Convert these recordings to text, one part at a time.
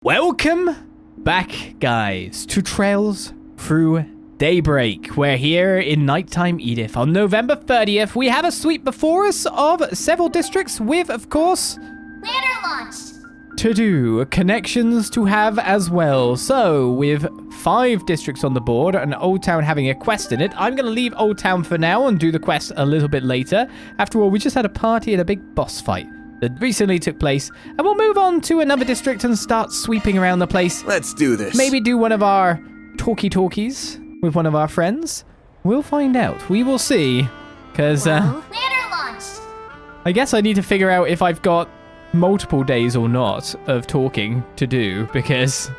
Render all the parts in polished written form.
Welcome back, guys, to Trails Through Daybreak. We're here in nighttime Edith. On November 30th, we have a sweep before us of several districts with, of course, Banner launched. to do, connections to have as well. So, with 5 districts on the board and Old Town having a quest in it, I'm going to leave Old Town for now and do the quest a little bit later. After all, we just had a party and a big boss fight that recently took place, and we'll move on to another district and start sweeping around the place. Let's do this. Maybe do one of our talkies with one of our friends. We'll find out. We will see. Because, Banner launched. I guess I need to figure out if I've got multiple days or not of talking to do, because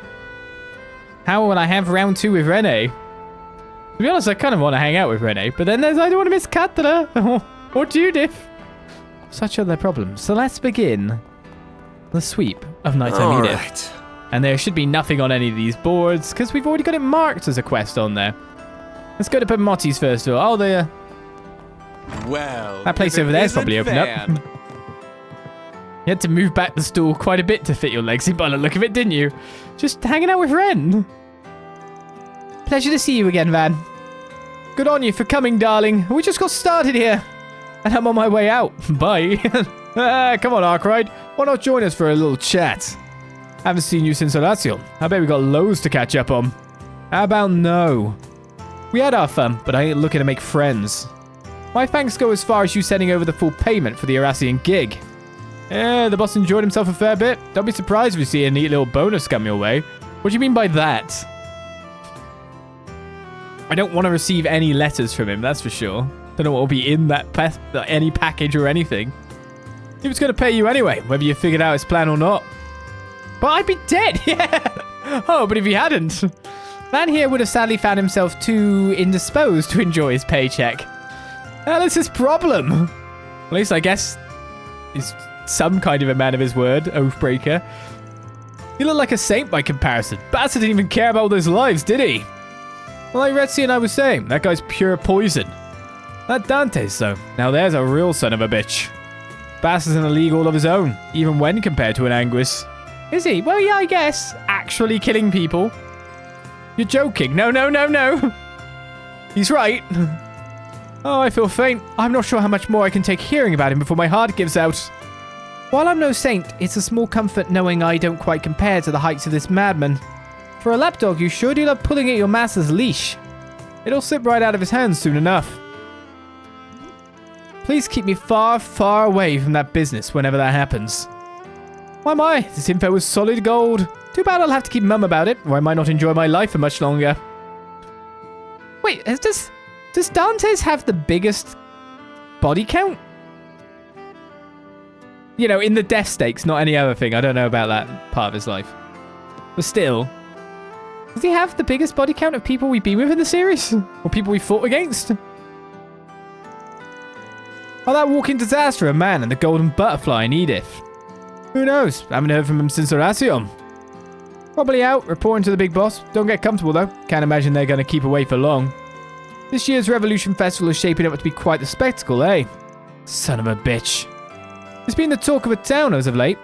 how will I have round 2 with René? To be honest, I kind of want to hang out with René, but then I don't want to miss Katara or Judith. Such are their problems. So let's begin the sweep of Nighttime Edith. Right. And there should be nothing on any of these boards, because we've already got it marked as a quest on there. Let's go to Pemotti's first of all. Oh, Well, that place if it over there is isn't probably open up. Van. You had to move back the stool quite a bit to fit your legs in by the look of it, didn't you? Just hanging out with Ren. Pleasure to see you again, Van. Good on you for coming, darling. We just got started here. And I'm on my way out. Bye. Come on, Arkride. Why not join us for a little chat? Haven't seen you since Horatio. I bet we got loads to catch up on. How about no? We had our fun, but I ain't looking to make friends. My thanks go as far as you sending over the full payment for the Horatio gig. The boss enjoyed himself a fair bit. Don't be surprised if you see a neat little bonus come your way. What do you mean by that? I don't want to receive any letters from him, that's for sure. Don't know what will be in that any package or anything. He was going to pay you anyway, whether you figured out his plan or not. But I'd be dead, yeah. Oh, but if he hadn't, man here would have sadly found himself too indisposed to enjoy his paycheck. That's his problem. At least I guess he's some kind of a man of his word, Oathbreaker. He looked like a saint by comparison. Bastard didn't even care about all those lives, did he? Well, like Retzi and I was saying, that guy's pure poison. That Dante's, though. Now there's a real son of a bitch. Bastard's in a league all of his own, even when compared to an Anguis. Is he? Well, yeah, I guess. Actually killing people. You're joking. No. He's right. Oh, I feel faint. I'm not sure how much more I can take hearing about him before my heart gives out. While I'm no saint, it's a small comfort knowing I don't quite compare to the heights of this madman. For a lapdog, you sure do love pulling at your master's leash. It'll slip right out of his hands soon enough. Please keep me far, far away from that business whenever that happens. Why my, this info was solid gold. Too bad I'll have to keep mum about it, or I might not enjoy my life for much longer. Wait, does Dante's have the biggest body count? You know, in the death stakes, not any other thing. I don't know about that part of his life. But still, does he have the biggest body count of people we've been with in the series? Or people we fought against? Oh, that walking disaster, a man and the golden butterfly in Edith. Who knows? Haven't heard from him since Horatio. Probably out, reporting to the big boss. Don't get comfortable, though. Can't imagine they're going to keep away for long. This year's Revolution Festival is shaping up to be quite the spectacle, eh? Son of a bitch. It's been the talk of a town as of late.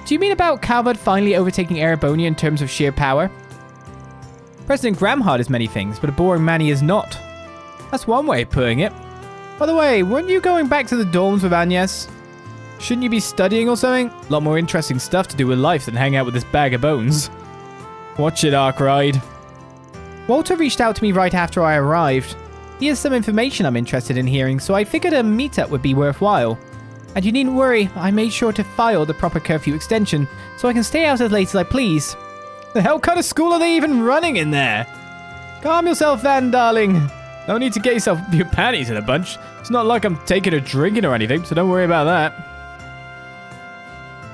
Do you mean about Calvard finally overtaking Erebonia in terms of sheer power? President Gramhard is many things, but a boring man he is not. That's one way of putting it. By the way, weren't you going back to the dorms with Agnès? Shouldn't you be studying or something? A lot more interesting stuff to do with life than hang out with this bag of bones. Watch it, Arkride. Walter reached out to me right after I arrived. He has some information I'm interested in hearing, so I figured a meetup would be worthwhile. And you needn't worry, I made sure to file the proper curfew extension, so I can stay out as late as I please. The hell kind of school are they even running in there? Calm yourself, Van, darling. No need to get yourself your panties in a bunch. It's not like I'm taking a drinking or anything, so don't worry about that.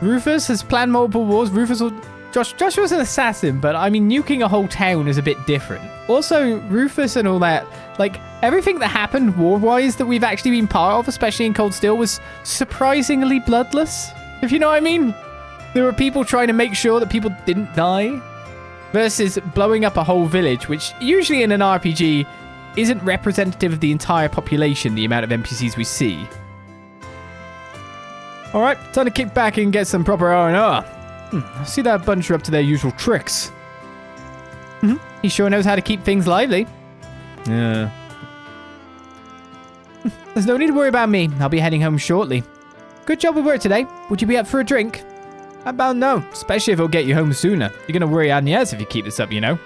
Rufus has planned multiple wars. Joshua's an assassin, but I mean, nuking a whole town is a bit different. Also, Rufus and all that, like, everything that happened war-wise that we've actually been part of, especially in Cold Steel, was surprisingly bloodless, if you know what I mean. There were people trying to make sure that people didn't die, versus blowing up a whole village, which usually in an RPG isn't representative of the entire population, the amount of NPCs we see. Alright, time to kick back and get some proper R&R. I see that bunch are up to their usual tricks. He sure knows how to keep things lively. Yeah. There's no need to worry about me. I'll be heading home shortly. Good job with work today. Would you be up for a drink? How about no? Especially if it'll get you home sooner. You're going to worry Agnès if you keep this up, you know.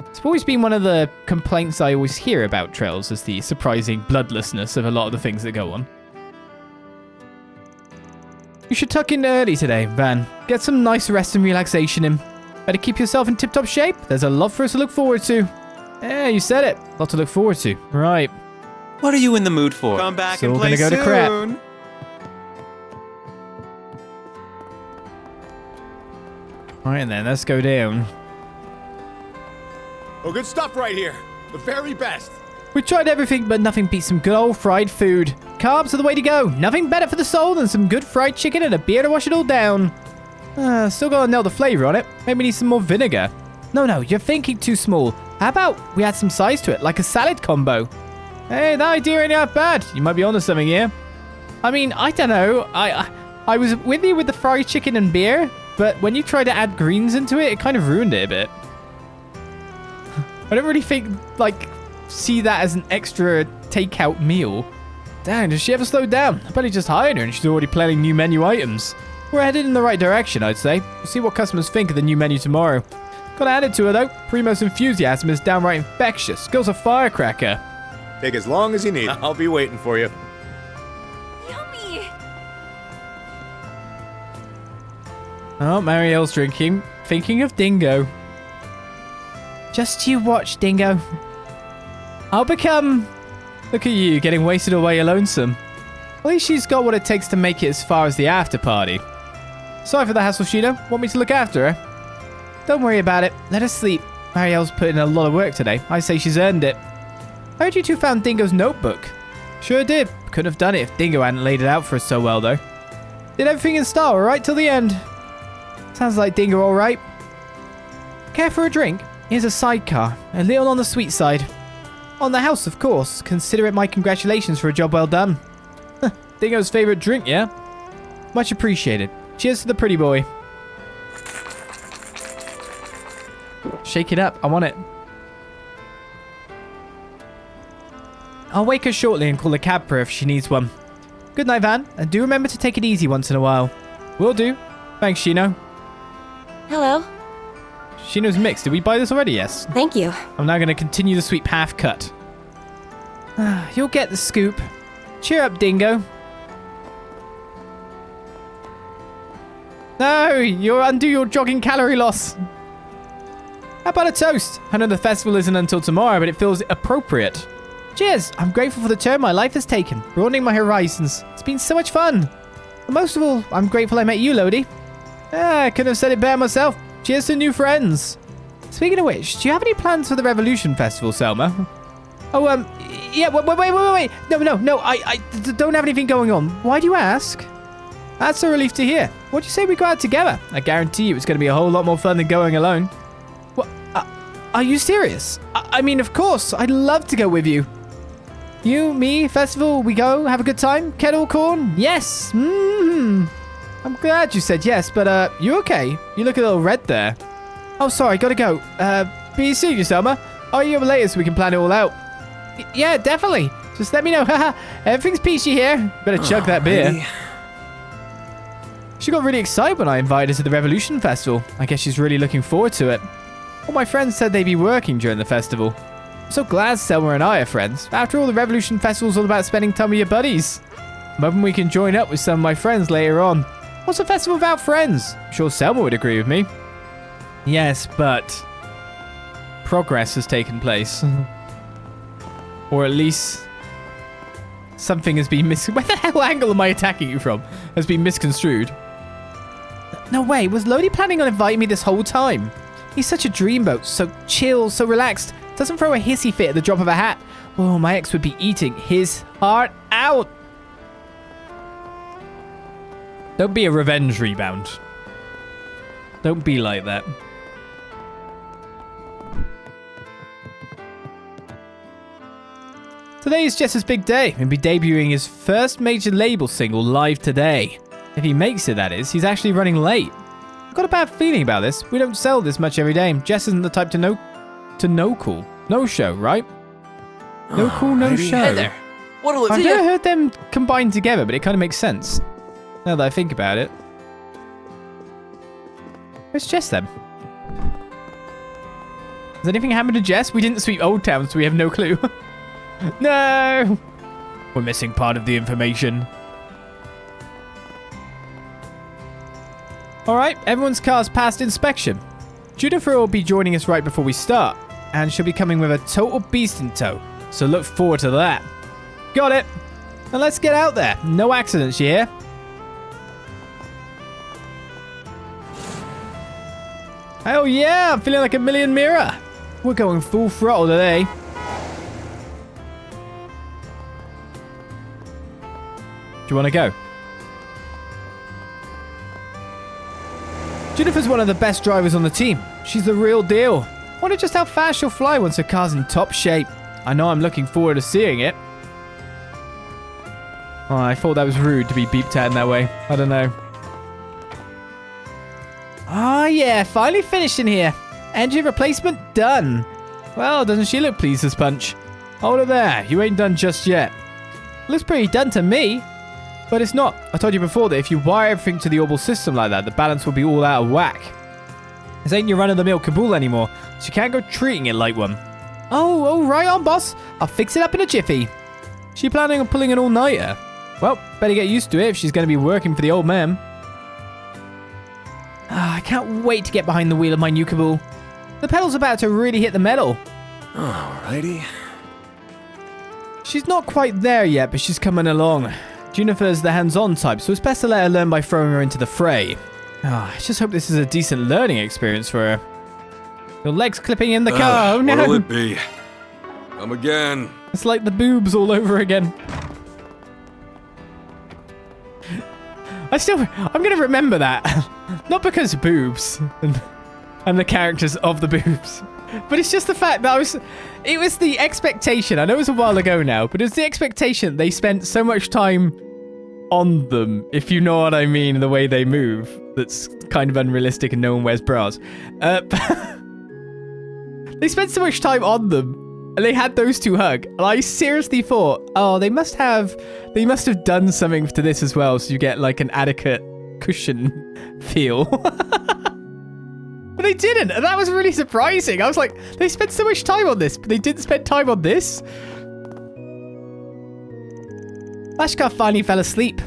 It's always been one of the complaints I always hear about trails, is the surprising bloodlessness of a lot of the things that go on. You should tuck in early today, Van. Get some nice rest and relaxation in. Better keep yourself in tip-top shape. There's a lot for us to look forward to. Yeah, you said it. A lot to look forward to. Right. What are you in the mood for? Come back So and we're play gonna go to soon. crap. Alright then, let's go down. Oh, good stuff right here. The very best. We tried everything, but nothing beats some good old fried food. Carbs are the way to go. Nothing better for the soul than some good fried chicken and a beer to wash it all down. Still gotta nail the flavor on it. Maybe we need some more vinegar. No, you're thinking too small. How about we add some size to it, like a salad combo? Hey, that idea ain't half bad. You might be onto something here. I mean, I don't know. I was with you with the fried chicken and beer, but when you tried to add greens into it, it kind of ruined it a bit. I don't really think, see that as an extra takeout meal. Damn, does she ever slow down? I bet he just hired her and she's already planning new menu items. We're headed in the right direction, I'd say. We'll see what customers think of the new menu tomorrow. Gotta add it to her, though. Primo's enthusiasm is downright infectious. Girl's a firecracker. Take as long as you need. I'll be waiting for you. Yummy! Oh, Marielle's drinking. Thinking of Dingo. Just you watch, Dingo. I'll become... Look at you, getting wasted away your lonesome. At least she's got what it takes to make it as far as the after party. Sorry for the hassle, Shino. Want me to look after her? Don't worry about it. Let her sleep. Marielle's put in a lot of work today. I say she's earned it. I heard you two found Dingo's notebook. Sure did. Couldn't have done it if Dingo hadn't laid it out for us so well, though. Did everything in style, alright, till the end. Sounds like Dingo alright. Care for a drink? Here's a sidecar. A little on the sweet side. On the house, of course. Consider it my congratulations for a job well done. Dingo's favorite drink, yeah? Much appreciated. Cheers to the pretty boy. Shake it up. I want it. I'll wake her shortly and call a cab for her if she needs one. Good night, Van. And do remember to take it easy once in a while. Will do. Thanks, Shino. Hello. Shino's mixed. Did we buy this already? Yes. Thank you. I'm now going to continue the sweet path cut. You'll get the scoop. Cheer up, Dingo. No, you'll undo your jogging calorie loss. How about a toast? I know the festival isn't until tomorrow, but it feels appropriate. Cheers. I'm grateful for the turn my life has taken, broadening my horizons. It's been so much fun. And most of all, I'm grateful I met you, Lodi. I couldn't have said it better myself. Cheers to new friends. Speaking of which, do you have any plans for the Revolution Festival, Selma? Oh, yeah, wait. No, I don't have anything going on. Why do you ask? That's a relief to hear. What'd you say we go out together? I guarantee you it's going to be a whole lot more fun than going alone. What? Are you serious? I mean, of course. I'd love to go with you. You, me, festival, we go, have a good time? Kettle corn? Yes. I'm glad you said yes, but you okay? You look a little red there. Oh, sorry, gotta go. Be seeing you, Selma. Are you later so we can plan it all out? Yeah, definitely. Just let me know. Haha, everything's peachy here. Better chug that beer. Really? She got really excited when I invited her to the Revolution Festival. I guess she's really looking forward to it. All my friends said they'd be working during the festival. I'm so glad Selma and I are friends. After all, the Revolution Festival's all about spending time with your buddies. I'm hoping we can join up with some of my friends later on. What's a festival without friends? I'm sure Selma would agree with me. Yes, but progress has taken place. Or at least something has been Where the hell angle am I attacking you from? Has been misconstrued. No way, was Lodi planning on inviting me this whole time? He's such a dreamboat, so chill, so relaxed. Doesn't throw a hissy fit at the drop of a hat. Oh, my ex would be eating his heart out. Don't be a revenge rebound. Don't be like that. Today is Jess's big day. He'll be debuting his first major label single live today. If he makes it, that is. He's actually running late. I've got a bad feeling about this. We don't sell this much every day. Jess isn't the type to no cool. No show, right? No cool, no show. Hey there. What'll it I've be? never heard them combined together, but it kind of makes sense. Now that I think about it. Where's Jess then? Has anything happened to Jess? We didn't sweep Old Town, so we have no clue. No! We're missing part of the information. Alright, everyone's car's passed inspection. Junifer will be joining us right before we start, and she'll be coming with a total beast in tow, so look forward to that. Got it! Now let's get out there. No accidents, you hear? Hell yeah, I'm feeling like a million mirror. We're going full throttle today. Do you want to go? Jennifer's one of the best drivers on the team. She's the real deal. Wonder just how fast she'll fly once her car's in top shape. I know I'm looking forward to seeing it. Oh, I thought that was rude to be beeped at in that way. I don't know. Ah, yeah, finally finished in here. Engine replacement done. Well, doesn't she look pleased as punch? Hold it there, you ain't done just yet. Looks pretty done to me. But it's not. I told you before that if you wire everything to the orbital system like that, the balance will be all out of whack. This ain't your run-of-the-mill Kabul anymore, so you can't go treating it like one. Oh, right on, boss. I'll fix it up in a jiffy. She planning on pulling an all-nighter? Well, better get used to it if she's going to be working for the old man. I can't wait to get behind the wheel of my new Kabul. The pedal's about to really hit the metal. Alrighty. She's not quite there yet, but she's coming along. Junifer's the hands-on type, so it's best to let her learn by throwing her into the fray. I just hope this is a decent learning experience for her. Your leg's clipping in the car. Oh no! What'll it be? Come again. It's like the boobs all over again. I'm gonna remember that. Not because boobs and the characters of the boobs, but it's just the fact that it was the expectation. I know it was a while ago now, but it was the expectation they spent so much time on them, if you know what I mean, the way they move. That's kind of unrealistic and no one wears bras. They spent so much time on them. And they had those two hug. And I seriously thought, oh, they must have done something to this as well, so you get like an adequate cushion feel. But they didn't, and that was really surprising. I was like, they spent so much time on this, but they didn't spend time on this. Lashkar finally fell asleep.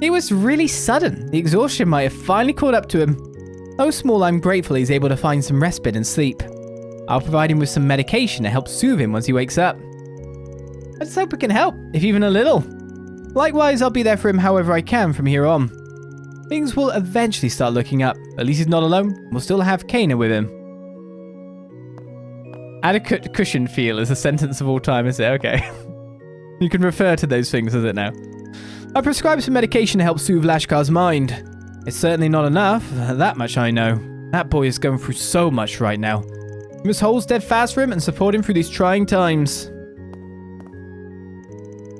It was really sudden. The exhaustion might have finally caught up to him. Oh, small, I'm grateful he's able to find some respite and sleep. I'll provide him with some medication to help soothe him once he wakes up. I just hope it can help, if even a little. Likewise, I'll be there for him however I can from here on. Things will eventually start looking up. At least he's not alone. We'll still have Kana with him. Adequate cushion feel is a sentence of all time, is it? Okay. You can refer to those things, is it now? I prescribed some medication to help soothe Lashkar's mind. It's certainly not enough, that much I know. That boy is going through so much right now. We must hold steadfast for him and support him through these trying times.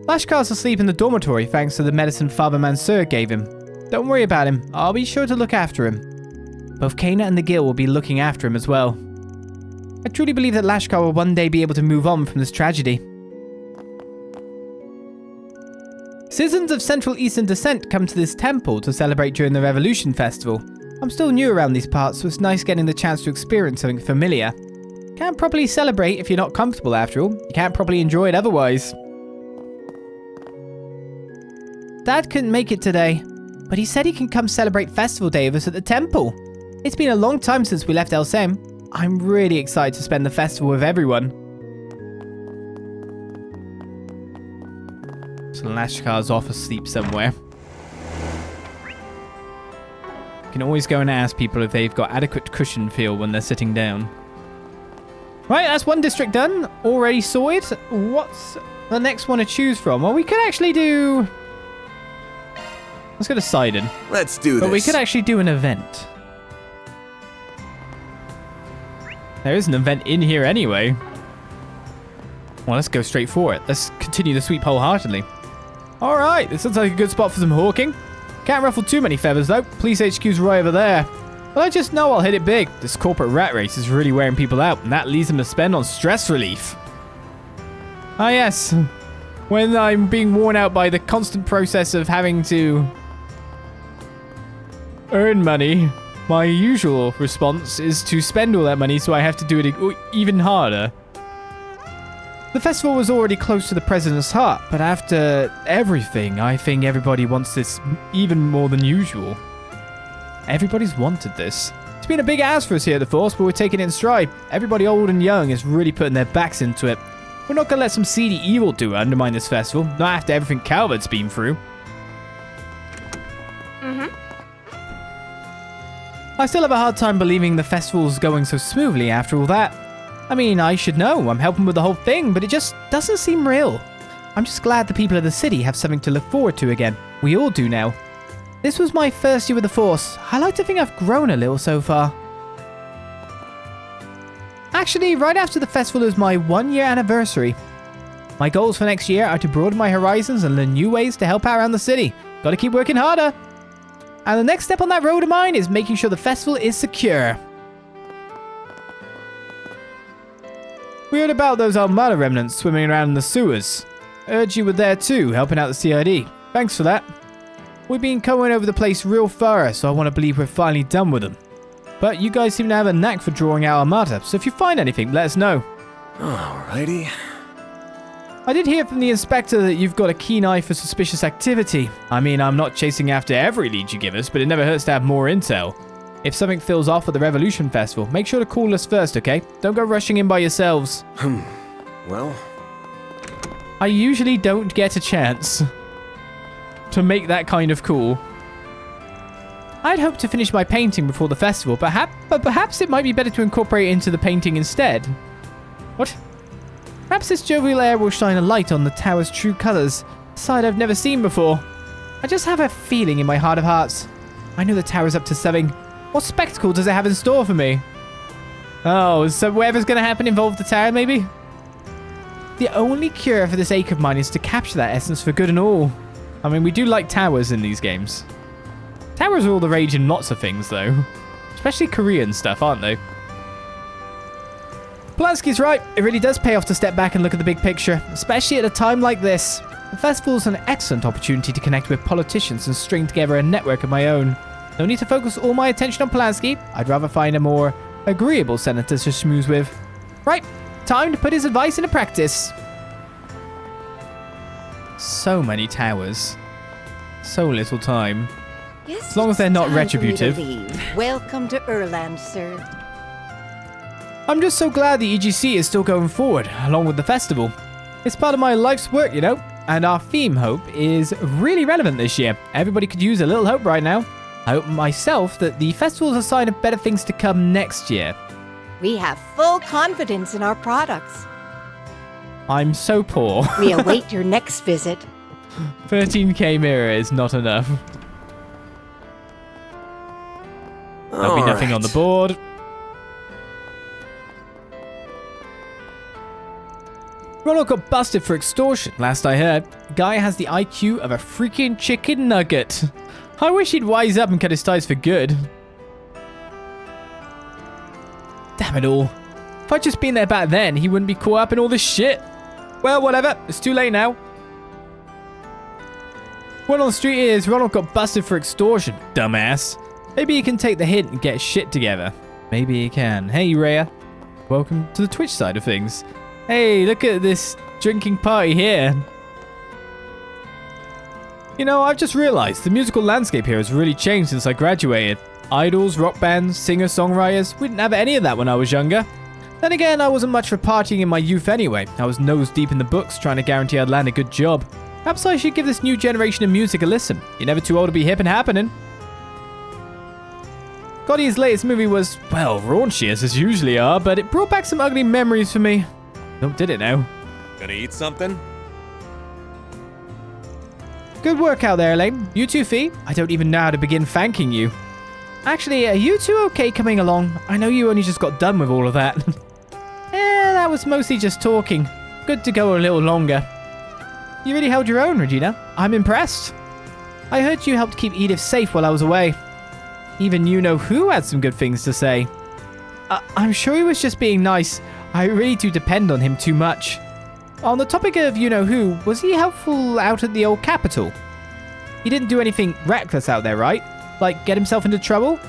Lashkar's asleep in the dormitory thanks to the medicine Father Mansour gave him. Don't worry about him, I'll be sure to look after him. Both Kana and the Gil will be looking after him as well. I truly believe that Lashkar will one day be able to move on from this tragedy. Citizens of Central Eastern descent come to this temple to celebrate during the Revolution Festival. I'm still new around these parts, so it's nice getting the chance to experience something familiar. Can't properly celebrate if you're not comfortable after all. You can't properly enjoy it otherwise. Dad couldn't make it today, but he said he can come celebrate Festival Day with us at the temple. It's been a long time since we left Elsem. I'm really excited to spend the festival with everyone. So Lashkar's off asleep somewhere. You can always go and ask people if they've got adequate cushion feel when they're sitting down. Right, that's one district done. Already sorted. What's the next one to choose from? Well, we could actually do... Let's go to Seiden. Let's do this. But we could actually do an event. There is an event in here anyway. Well, let's go straight for it. Let's continue the sweep wholeheartedly. Alright, this looks like a good spot for some hawking. Can't ruffle too many feathers though. Police HQ's right over there. Well, I just know I'll hit it big. This corporate rat race is really wearing people out, and that leads them to spend on stress relief. Ah yes, when I'm being worn out by the constant process of having to earn money, my usual response is to spend all that money, so I have to do it even harder. The festival was already close to the president's heart, but after everything, I think everybody wants this even more than usual. Everybody's wanted this. It's been a big ask for us here at the Force, but we're taking it in stride. Everybody old and young is really putting their backs into it. We're not going to let some seedy evil do undermine this festival, not after everything Calvard's been through. I still have a hard time believing the festival's going so smoothly after all that. I mean, I should know, I'm helping with the whole thing, but it just doesn't seem real. I'm just glad the people of the city have something to look forward to again. We all do now. This was my first year with the Force. I like to think I've grown a little so far. Actually, right after the festival is my 1-year anniversary. My goals for next year are to broaden my horizons and learn new ways to help out around the city. Gotta keep working harder. And the next step on that road of mine is making sure the festival is secure. We heard about those Armada remnants swimming around in the sewers. Heard you were there too, helping out the CID. Thanks for that. We've been going over the place real thorough, so I want to believe we're finally done with them. But you guys seem to have a knack for drawing out Armada, so if you find anything, let us know. Alrighty. I did hear from the inspector that you've got a keen eye for suspicious activity. I mean, I'm not chasing after every lead you give us, but it never hurts to have more intel. If something feels off at the Revolution Festival, make sure to call us first, okay? Don't go rushing in by yourselves. Well, I usually don't get a chance to make that kind of call. I'd hoped to finish my painting before the festival, but perhaps it might be better to incorporate it into the painting instead. What? Perhaps this jovial air will shine a light on the tower's true colors, a side I've never seen before. I just have a feeling in my heart of hearts. I know the tower's up to something. What spectacle does it have in store for me? Oh, so whatever's going to happen involve the tower, maybe? The only cure for this ache of mine is to capture that essence for good and all. I mean, we do like towers in these games. Towers are all the rage in lots of things, though. Especially Korean stuff, aren't they? Polanski's right. It really does pay off to step back and look at the big picture, especially at a time like this. The festival's an excellent opportunity to connect with politicians and string together a network of my own. No need to focus all my attention on Polanski. I'd rather find a more agreeable senator to schmooze with. Right, time to put his advice into practice. So many towers. So little time. Yes, As long as they're not time for me to retributive. leave. Welcome to Erland, sir. I'm just so glad the EGC is still going forward, along with the festival. It's part of my life's work, you know, and our theme, Hope, is really relevant this year. Everybody could use a little hope right now. I hope myself that the festival is a sign of better things to come next year. We have full confidence in our products. I'm so poor. We await your next visit. 13k mirror is not enough. There'll be nothing on the board. Ronald got busted for extortion, last I heard. Guy has the IQ of a freaking chicken nugget. I wish he'd wise up and cut his ties for good. Damn it all. If I'd just been there back then, he wouldn't be caught up in all this shit. Well, whatever. It's too late now. Word on the street is Ronald got busted for extortion, dumbass. Maybe he can take the hint and get shit together. Maybe he can. Hey, Rhea. Welcome to the Twitch side of things. Hey, look at this drinking party here. You know, I've just realized the musical landscape here has really changed since I graduated. Idols, rock bands, singer-songwriters, we didn't have any of that when I was younger. Then again, I wasn't much for partying in my youth anyway. I was nose deep in the books trying to guarantee I'd land a good job. Perhaps I should give this new generation of music a listen. You're never too old to be hip and happening. Gotti's latest movie was, well, raunchy as it usually are, but it brought back some ugly memories for me. Oh, did it now? gonna eat something? Good work out there, Elaine. You too, Fee. I don't even know how to begin thanking you. Actually, are you two okay coming along? I know you only just got done with all of that. That was mostly just talking. Good to go a little longer. You really held your own, Regina. I'm impressed. I heard you helped keep Edith safe while I was away. Even you-know-who had some good things to say. I'm sure he was just being nice. I really do depend on him too much. On the topic of you-know-who, was he helpful out at the old capital? He didn't do anything reckless out there, right? Like get himself into trouble?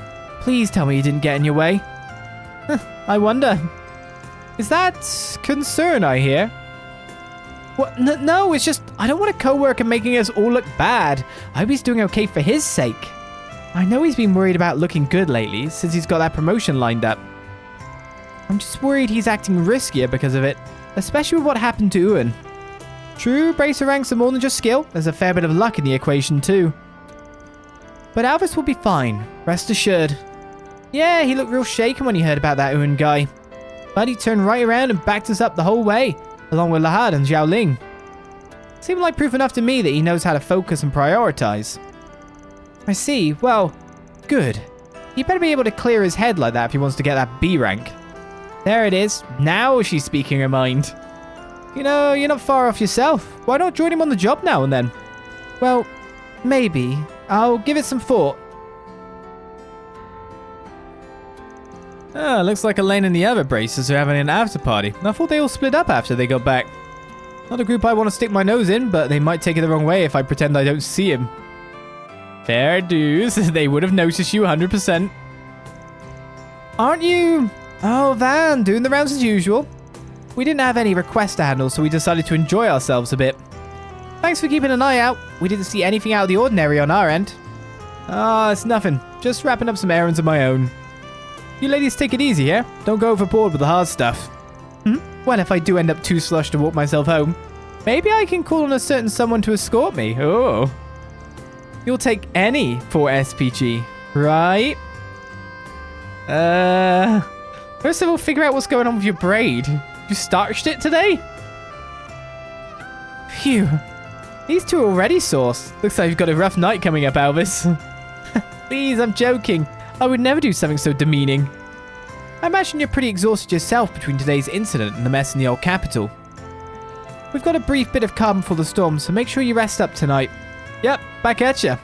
Please tell me he didn't get in your way. I wonder. Is that concern I hear? What? No, it's just I don't want a co-worker making us all look bad. I hope he's doing okay for his sake. I know he's been worried about looking good lately since he's got that promotion lined up. I'm just worried he's acting riskier because of it, especially with what happened to Ewan. True, bracer ranks are more than just skill. There's a fair bit of luck in the equation too. But Alvis will be fine, rest assured. Yeah, he looked real shaken when he heard about that Ewan guy. But he turned right around and backed us up the whole way, along with Lahad and Xiaoling. Seemed like proof enough to me that he knows how to focus and prioritize. I see, well, good. He better be able to clear his head like that if he wants to get that B rank. There it is, now she's speaking her mind. You know, you're not far off yourself. Why not join him on the job now and then? Well, maybe. I'll give it some thought. Looks like Elaine and the other bracers are having an after party. I thought they all split up after they got back. Not a group I want to stick my nose in, but they might take it the wrong way if I pretend I don't see him. Fair dues. They would have noticed you 100%. Aren't you... Oh, Van, doing the rounds as usual. We didn't have any requests to handle, so we decided to enjoy ourselves a bit. Thanks for keeping an eye out. We didn't see anything out of the ordinary on our end. It's nothing. Just wrapping up some errands of my own. You ladies take it easy, yeah? Don't go overboard with the hard stuff. Well, if I do end up too sloshed to walk myself home, maybe I can call on a certain someone to escort me. Oh. You'll take any for SPG, right? First of all, figure out what's going on with your braid. You starched it today? Phew. These two are already sauce. Looks like you've got a rough night coming up, Alvis. Please, I'm joking. I would never do something so demeaning. I imagine you're pretty exhausted yourself between today's incident and the mess in the old capital. We've got a brief bit of calm before the storm, so make sure you rest up tonight. Yep, back at ya.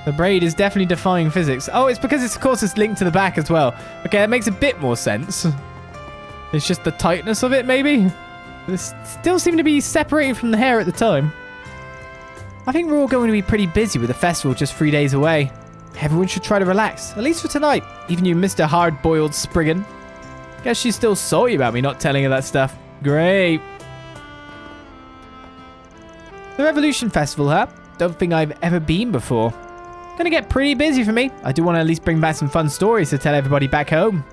The braid is definitely defying physics. Oh, it's because it's, of course, it's linked to the back as well. Okay, that makes a bit more sense. It's just the tightness of it, maybe? This still seem to be separated from the hair at the time. I think we're all going to be pretty busy with the festival just 3 days away. Everyone should try to relax, at least for tonight. Even you, Mr. Hard-Boiled Spriggan. Guess she's still salty about me not telling her that stuff. Great. The Revolution Festival, huh? Don't think I've ever been before. Gonna get pretty busy for me. I do want to at least bring back some fun stories to tell everybody back home.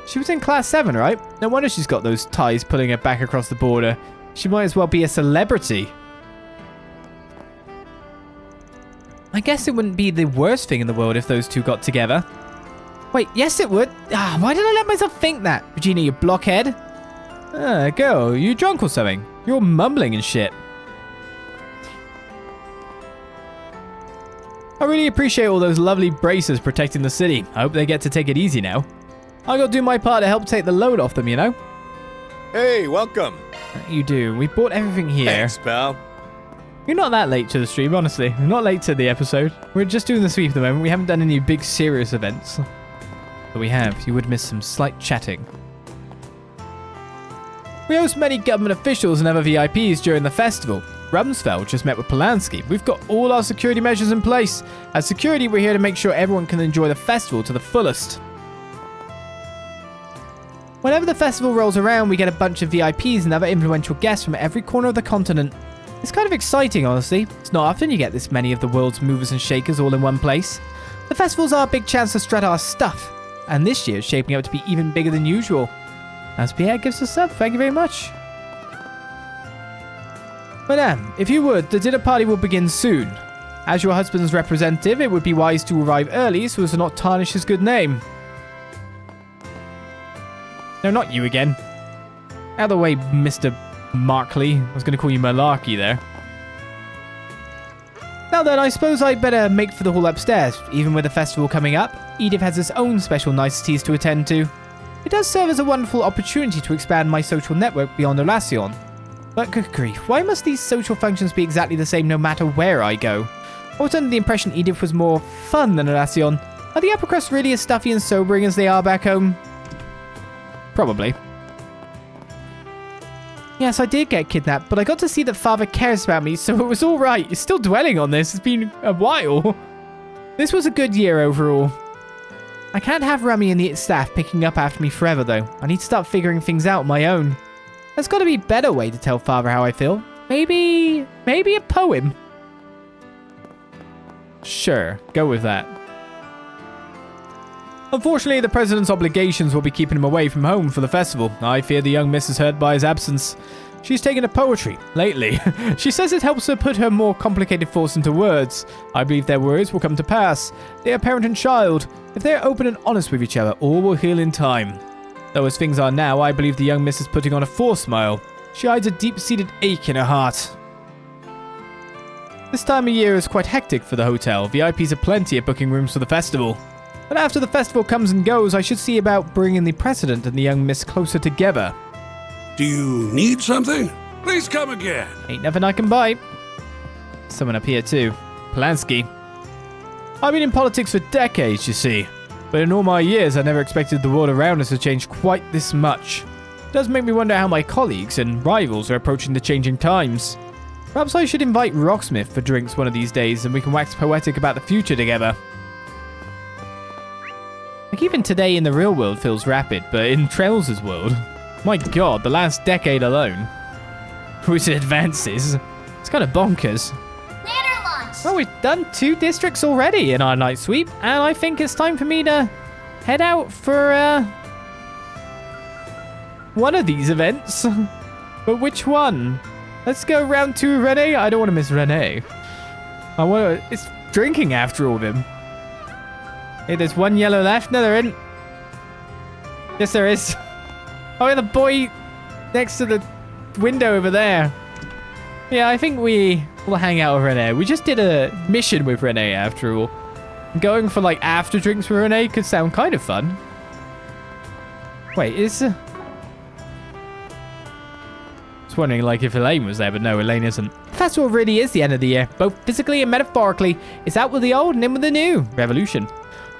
She was in class 7, right? No wonder she's got those ties pulling her back across the border. She might as well be a celebrity. I guess it wouldn't be the worst thing in the world if those two got together. Wait, yes it would. Why did I let myself think that? Regina, you blockhead. Girl, you drunk or something? You're mumbling and shit. I really appreciate all those lovely bracers protecting the city. I hope they get to take it easy now. I gotta do my part to help take the load off them, you know? Hey, welcome. You do. We bought everything here. Thanks, pal. You're not that late to the stream, honestly. You're not late to the episode. We're just doing the sweep at the moment. We haven't done any big serious events. But we have. You would miss some slight chatting. We host many government officials and other VIPs during the festival. Rumsfeld just met with Polanski. We've got all our security measures in place. As security, we're here to make sure everyone can enjoy the festival to the fullest. Whenever the festival rolls around, we get a bunch of VIPs and other influential guests from every corner of the continent. It's kind of exciting, honestly. It's not often you get this many of the world's movers and shakers all in one place. The festival's our big chance to strut our stuff, and this year is shaping up to be even bigger than usual. As Pierre gives us up, thank you very much. Madame, if you would, the dinner party will begin soon. As your husband's representative, it would be wise to arrive early so as to not tarnish his good name. No, not you again. Out of the way, Mr. Markley. I was going to call you Malarkey there. Now then, I suppose I'd better make for the hall upstairs. Even with the festival coming up, Edith has its own special niceties to attend to. It does serve as a wonderful opportunity to expand my social network beyond Olacion. But good grief, why must these social functions be exactly the same no matter where I go? I was under the impression Edith was more fun than Elasion. Are the upper crusts really as stuffy and sobering as they are back home? Probably. Yes, I did get kidnapped, but I got to see that Father cares about me, so it was alright. You're still dwelling on this. It's been a while. This was a good year overall. I can't have Rummy and the staff picking up after me forever, though. I need to start figuring things out on my own. There's got to be a better way to tell Father how I feel. Maybe a poem. Sure, go with that. Unfortunately, the president's obligations will be keeping him away from home for the festival. I fear the young miss is hurt by his absence. She's taken to poetry lately. She says it helps her put her more complicated thoughts into words. I believe their words will come to pass. They are parent and child. If they are open and honest with each other, all will heal in time. Though as things are now, I believe the young miss is putting on a forced smile. She hides a deep-seated ache in her heart. This time of year is quite hectic for the hotel. VIPs are plenty at booking rooms for the festival. But after the festival comes and goes, I should see about bringing the president and the young miss closer together. Do you need something? Please come again. Ain't nothing I can buy. Someone up here too. Polanski. I've been in politics for decades, you see. But in all my years, I never expected the world around us to change quite this much. It does make me wonder how my colleagues and rivals are approaching the changing times. Perhaps I should invite Rocksmith for drinks one of these days and we can wax poetic about the future together. Like even today in the real world feels rapid, but in Trails' world, my god, the last decade alone. With advances, it's kind of bonkers. Banner launch! Well, we've done 2 districts already in our night sweep, and I think it's time for me to head out for, one of these events. But which one? Let's go round 2 with René. I don't want to miss René. It's drinking after all of him. Hey, there's one yellow left. No, there isn't. Yes, there is. Oh, yeah, the boy next to the window over there. Yeah, I think we will hang out with René. We just did a mission with René after all. Going for like after drinks with René could sound kind of fun. Wait, is... I was wondering like if Elaine was there, but no, Elaine isn't. The festival really is the end of the year, both physically and metaphorically. It's out with the old and in with the new. Revolution.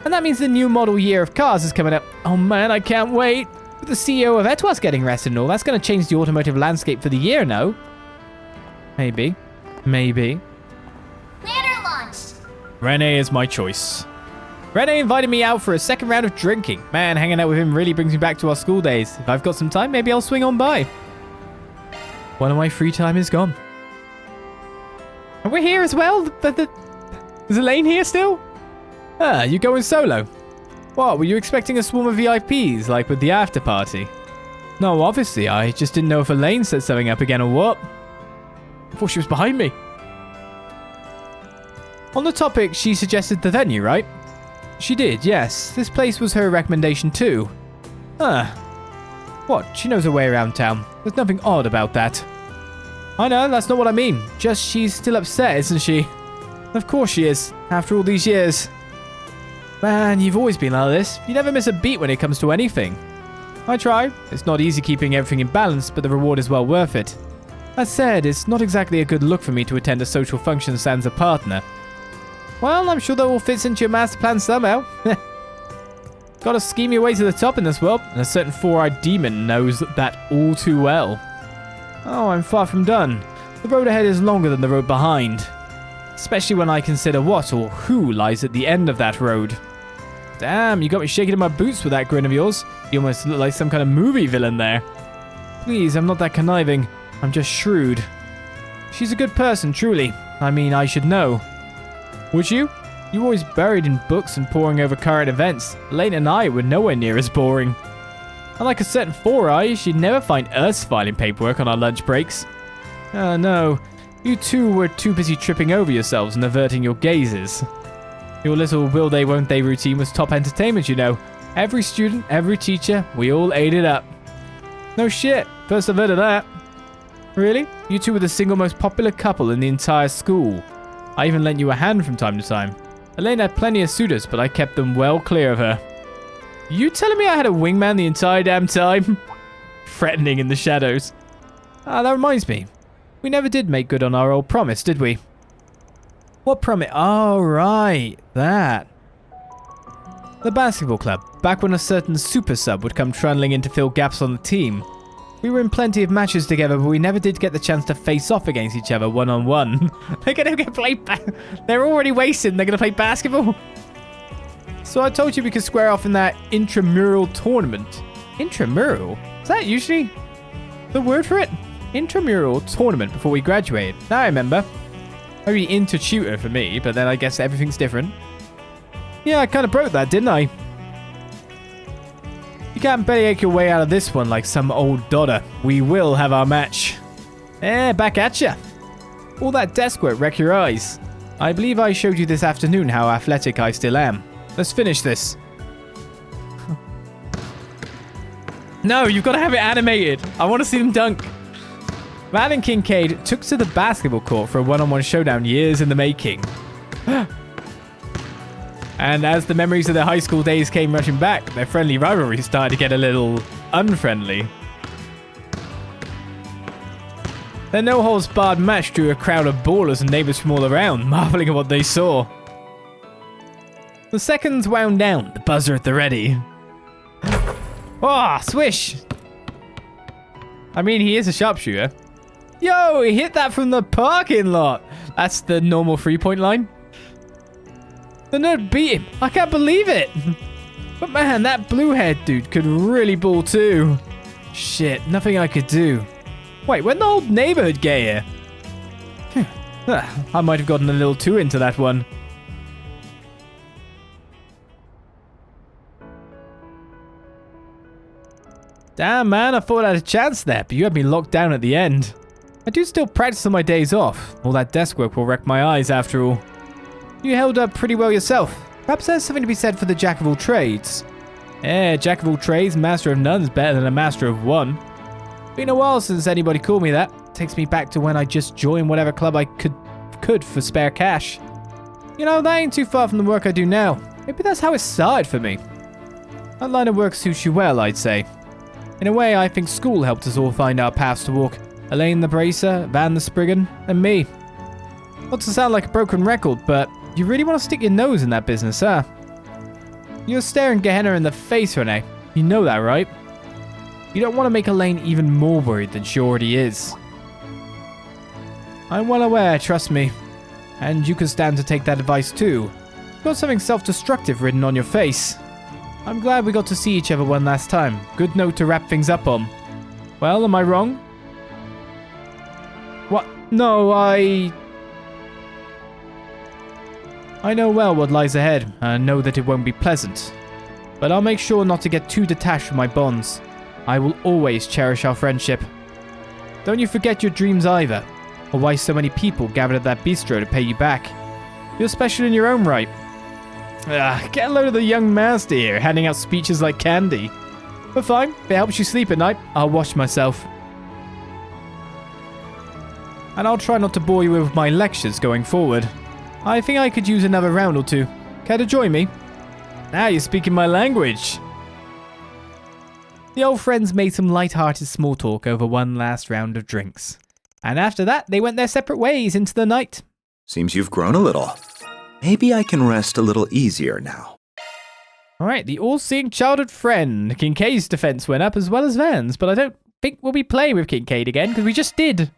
And that means the new model year of cars is coming up. Oh man, I can't wait. With the CEO of Etois getting arrested and all, that's going to change the automotive landscape for the year, no? Maybe. Maybe. Banner launched! René is my choice. René invited me out for a second round of drinking. Man, hanging out with him really brings me back to our school days. If I've got some time, maybe I'll swing on by. One of my free time is gone. And we're here as well? Is Elaine here still? Ah, you going solo? What, were you expecting a swarm of VIPs, like with the after party? No, obviously, I just didn't know if Elaine set something up again or what. I thought she was behind me. On the topic, she suggested the venue, right? She did, yes. This place was her recommendation too. Huh. What, she knows her way around town. There's nothing odd about that. I know, that's not what I mean. Just she's still upset, isn't she? Of course she is, after all these years. Man, you've always been like this. You never miss a beat when it comes to anything. I try. It's not easy keeping everything in balance, but the reward is well worth it. That said, it's not exactly a good look for me to attend a social function sans a partner. Well, I'm sure that all fits into your master plan somehow. Gotta scheme your way to the top in this world, and a certain four-eyed demon knows that all too well. Oh, I'm far from done. The road ahead is longer than the road behind. Especially when I consider what or who lies at the end of that road. Damn, you got me shaking in my boots with that grin of yours. You almost look like some kind of movie villain there. Please, I'm not that conniving. I'm just shrewd. She's a good person, truly. I mean, I should know. Would you? You're always buried in books and poring over current events. Elaine and I were nowhere near as boring. Unlike a certain four-eye, she'd never find us filing paperwork on our lunch breaks. No. You two were too busy tripping over yourselves and averting your gazes. Your little will they won't they routine was top entertainment, you know. Every student, every teacher, we all ate it up. No shit, first I've heard of that. Really? You two were the single most popular couple in the entire school. I even lent you a hand from time to time. Elaine had plenty of suitors, but I kept them well clear of her. You telling me I had a wingman the entire damn time? Threatening in the shadows. Ah, that reminds me. We never did make good on our old promise, did we? What promise? Oh, right. That. The basketball club. Back when a certain super sub would come trundling in to fill gaps on the team. We were in plenty of matches together, but we never did get the chance to face off against each other one-on-one. They're going to play... They're already wasted and they're going to play basketball? So I told you we could square off in that intramural tournament. Intramural? Is that usually the word for it? Intramural tournament before we graduate. Now I remember. Maybe inter-tutor for me, but then I guess everything's different. Yeah, I kind of broke that, didn't I? You can't bellyache your way out of this one like some old dodder. We will have our match. Back at ya. All that desk work wreck your eyes. I believe I showed you this afternoon how athletic I still am. Let's finish this. No, you've got to have it animated. I want to see them dunk. Van and Kincaid took to the basketball court for a one-on-one showdown years in the making. And as the memories of their high school days came rushing back, their friendly rivalry started to get a little unfriendly. Their no-holds-barred match drew a crowd of ballers and neighbors from all around, marveling at what they saw. The seconds wound down, the buzzer at the ready. Oh, swish! I mean, he is a sharpshooter. Yo, he hit that from the parking lot. That's the normal three-point line. The nerd beat him. I can't believe it. But man, that blue-haired dude could really ball too. Shit, nothing I could do. Wait, when the whole neighborhood get here? I might have gotten a little too into that one. Damn, man, I thought I had a chance there, but you had me locked down at the end. I do still practice on my days off. All that desk work will wreck my eyes after all. You held up pretty well yourself. Perhaps there's something to be said for the jack of all trades. Jack of all trades, master of none's better than a master of one. Been a while since anybody called me that. Takes me back to when I just joined whatever club I could for spare cash. You know, that ain't too far from the work I do now. Maybe that's how it started for me. That line of work suits you well, I'd say. In a way, I think school helped us all find our paths to walk. Elaine the Bracer, Van the Spriggan, and me. Not to sound like a broken record, but you really want to stick your nose in that business, huh? You're staring Gehenna in the face, René. You know that, right? You don't want to make Elaine even more worried than she already is. I'm well aware, trust me. And you can stand to take that advice too. You've got something self-destructive written on your face. I'm glad we got to see each other one last time. Good note to wrap things up on. Well, am I wrong? What? No, I know well what lies ahead, and know that it won't be pleasant. But I'll make sure not to get too detached from my bonds. I will always cherish our friendship. Don't you forget your dreams either, or why so many people gathered at that bistro to pay you back. You're special in your own right. Get a load of the young master here, handing out speeches like candy. But fine, if it helps you sleep at night, I'll wash myself. And I'll try not to bore you with my lectures going forward. I think I could use another round or two. Care to join me? Now you're speaking my language. The old friends made some light-hearted small talk over one last round of drinks. And after that, they went their separate ways into the night. Seems you've grown a little. Maybe I can rest a little easier now. Alright, the all-seeing childhood friend. Kincaid's defense went up as well as Van's, but I don't think we'll be playing with Kincaid again, because we just did.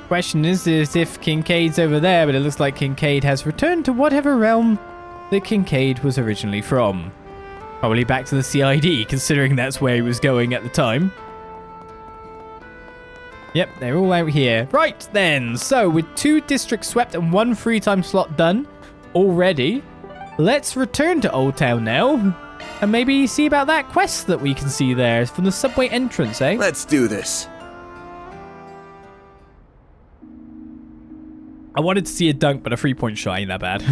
Question is if Kincaid's over there, but it looks like Kincaid has returned to whatever realm that Kincaid was originally from. Probably back to the CID, considering that's where he was going at the time. Yep, they're all out here. Right then, so with 2 districts swept and 1 free time slot done already, let's return to Old Town now. And maybe see about that quest that we can see there from the subway entrance, eh? Let's do this. I wanted to see a dunk, but a 3-point shot ain't that bad.